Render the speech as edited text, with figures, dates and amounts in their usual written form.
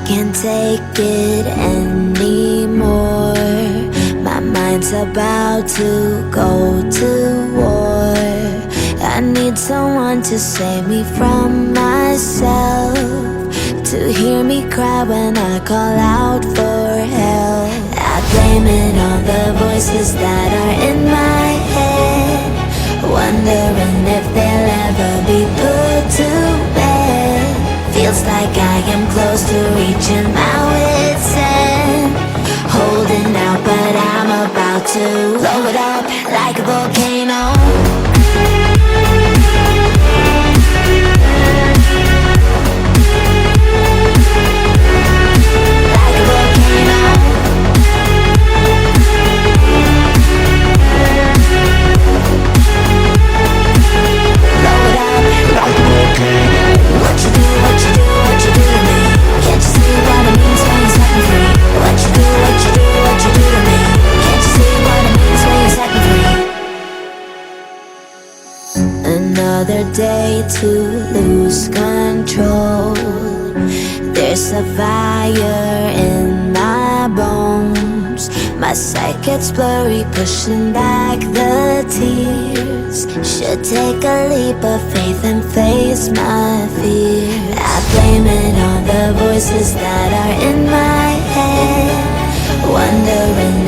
can't take it anymore. My mind's about to go to war. I need someone to save me from myself, to hear me cry when I call out for help. I blame it on the voices that are in my head, wondering if they'll ever be put to bed. Feels like I am close to reaching my wit's end, holding out but I'm about to blow it up like a volcano. Another day to lose control. There's a fire in my bones. My sight gets blurry, pushing back the tears. Should take a leap of faith and face my fear. I blame it on the voices that are in my head, wondering